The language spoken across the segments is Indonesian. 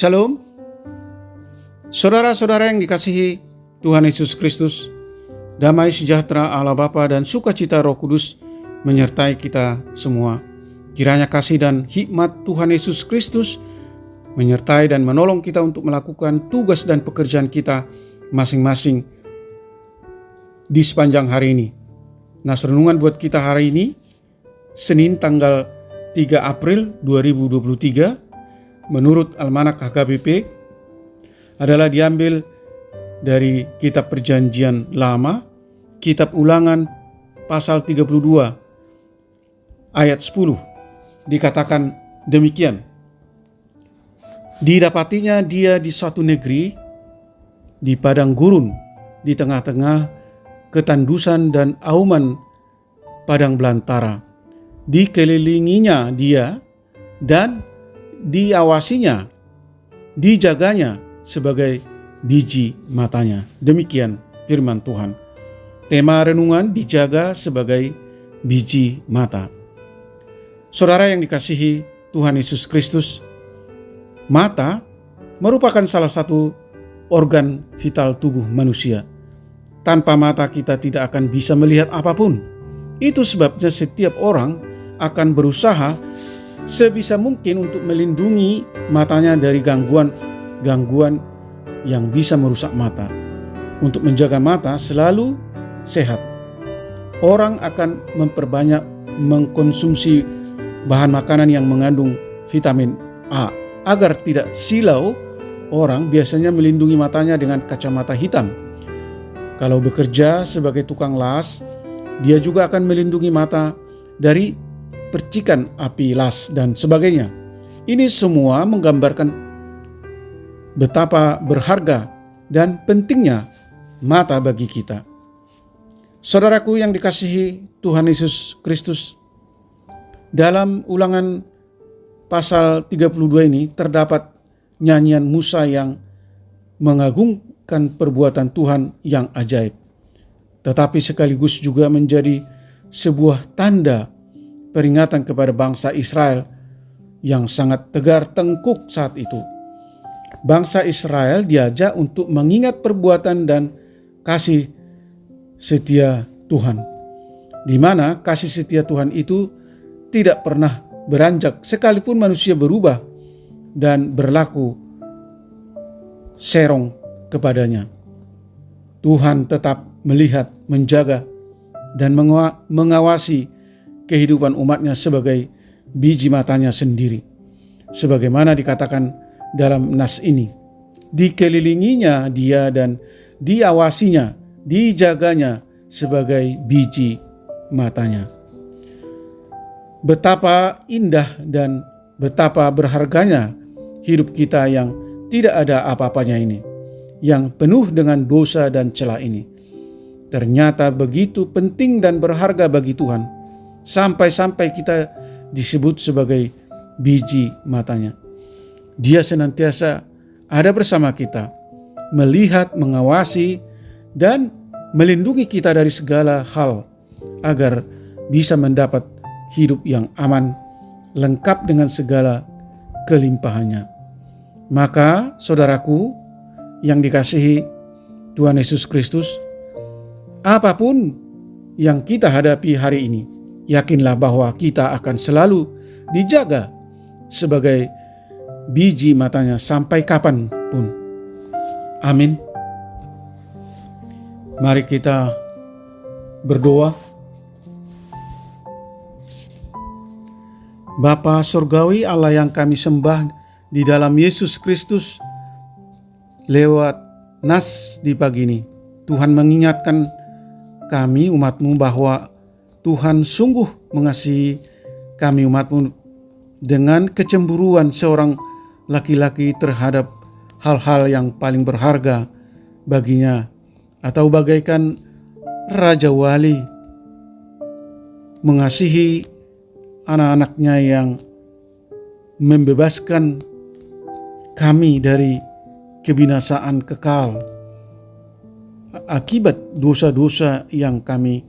Shalom, saudara-saudara yang dikasihi Tuhan Yesus Kristus. Damai sejahtera Allah Bapa dan sukacita Roh Kudus menyertai kita semua. Kiranya kasih dan hikmat Tuhan Yesus Kristus menyertai dan menolong kita untuk melakukan tugas dan pekerjaan kita masing-masing di sepanjang hari ini. Nah, renungan buat kita hari ini, Senin tanggal 3 April 2023, menurut Almanak HKBP, adalah diambil dari Kitab Perjanjian Lama, Kitab Ulangan pasal 32 ayat 10. Dikatakan demikian: didapatinya dia di suatu negeri, di padang gurun, di tengah-tengah ketandusan dan auman padang belantara. Dikelilinginya dia dan diawasinya, dijaganya sebagai biji matanya. Demikian firman Tuhan. Tema renungan, dijaga sebagai biji mata. Saudara yang dikasihi Tuhan Yesus Kristus, mata merupakan salah satu organ vital tubuh manusia. Tanpa mata kita tidak akan bisa melihat apapun. Itu sebabnya setiap orang akan berusaha sebisa mungkin untuk melindungi matanya dari gangguan yang bisa merusak mata. Untuk menjaga mata selalu sehat, orang akan memperbanyak mengkonsumsi bahan makanan yang mengandung vitamin A. Agar tidak silau, orang biasanya melindungi matanya dengan kacamata hitam. Kalau bekerja sebagai tukang las, dia juga akan melindungi mata dari percikan api las dan sebagainya. Ini semua menggambarkan betapa berharga dan pentingnya mata bagi kita. Saudaraku yang dikasihi Tuhan Yesus Kristus, dalam Ulangan pasal 32 ini terdapat nyanyian Musa yang mengagungkan perbuatan Tuhan yang ajaib, tetapi sekaligus juga menjadi sebuah tanda peringatan kepada bangsa Israel yang sangat tegar tengkuk saat itu. Bangsa Israel diajak untuk mengingat perbuatan dan kasih setia Tuhan, di mana kasih setia Tuhan itu tidak pernah beranjak sekalipun manusia berubah dan berlaku serong kepadanya. Tuhan tetap melihat, menjaga, dan mengawasi kehidupan umatnya sebagai biji matanya sendiri. Sebagaimana dikatakan dalam nas ini, dikelilinginya dia dan diawasinya, dijaganya sebagai biji matanya. Betapa indah dan betapa berharganya hidup kita yang tidak ada apa-apanya ini, yang penuh dengan dosa dan celah ini. Ternyata begitu penting dan berharga bagi Tuhan, sampai-sampai kita disebut sebagai biji matanya. Dia senantiasa ada bersama kita, melihat, mengawasi, dan melindungi kita dari segala hal, agar bisa mendapat hidup yang aman, lengkap dengan segala kelimpahannya. Maka saudaraku yang dikasihi Tuhan Yesus Kristus, apapun yang kita hadapi hari ini, yakinlah bahwa kita akan selalu dijaga sebagai biji matanya sampai kapanpun. Amin. Mari kita berdoa. Bapa Surgawi, Allah yang kami sembah di dalam Yesus Kristus, lewat nas di pagi ini, Tuhan mengingatkan kami umat-Mu bahwa Tuhan sungguh mengasihi kami umat-Mu dengan kecemburuan seorang laki-laki terhadap hal-hal yang paling berharga baginya, atau bagaikan Raja Wali mengasihi anak-anaknya yang membebaskan kami dari kebinasaan kekal akibat dosa-dosa yang kami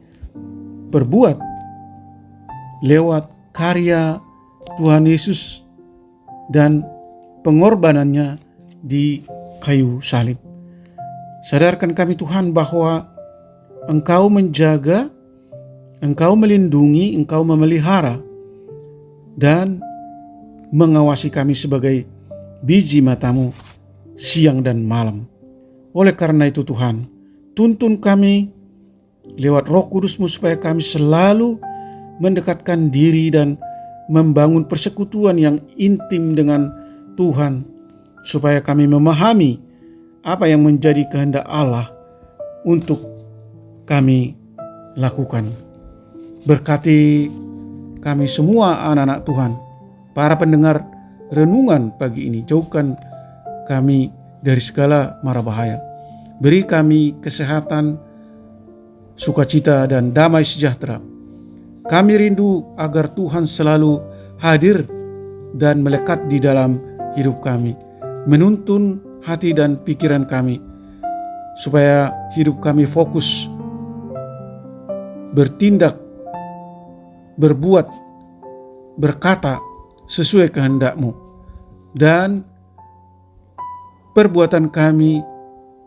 perbuat. Lewat karya Tuhan Yesus dan pengorbanannya di kayu salib. Sadarkan kami Tuhan bahwa Engkau menjaga, Engkau melindungi, Engkau memelihara dan mengawasi kami sebagai biji mata-Mu siang dan malam. Oleh karena itu Tuhan, tuntun kami lewat Roh Kudus-Mu supaya kami selalu mendekatkan diri dan membangun persekutuan yang intim dengan Tuhan, supaya kami memahami apa yang menjadi kehendak Allah untuk kami lakukan. Berkati kami semua anak-anak Tuhan, para pendengar renungan pagi ini. Jauhkan kami dari segala mara bahaya. Beri kami kesehatan, sukacita dan damai sejahtera. Kami rindu agar Tuhan selalu hadir dan melekat di dalam hidup kami, menuntun hati dan pikiran kami, supaya hidup kami fokus, bertindak, berbuat, berkata sesuai kehendak-Mu, dan perbuatan kami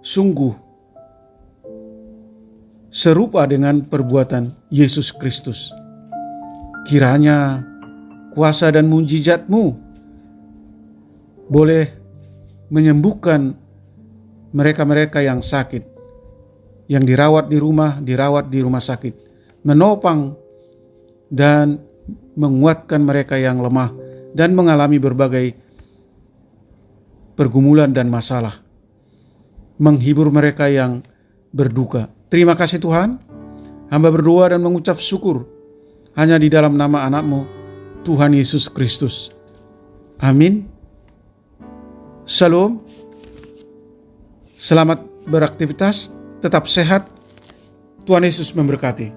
sungguh serupa dengan perbuatan Yesus Kristus. Kiranya kuasa dan mujizat-Mu boleh menyembuhkan mereka-mereka yang sakit, yang dirawat di rumah sakit, menopang dan menguatkan mereka yang lemah dan mengalami berbagai pergumulan dan masalah, menghibur mereka yang berduka. Terima kasih Tuhan, hamba berdoa dan mengucap syukur hanya di dalam nama anak-Mu, Tuhan Yesus Kristus. Amin. Shalom. Selamat beraktivitas, tetap sehat. Tuhan Yesus memberkati.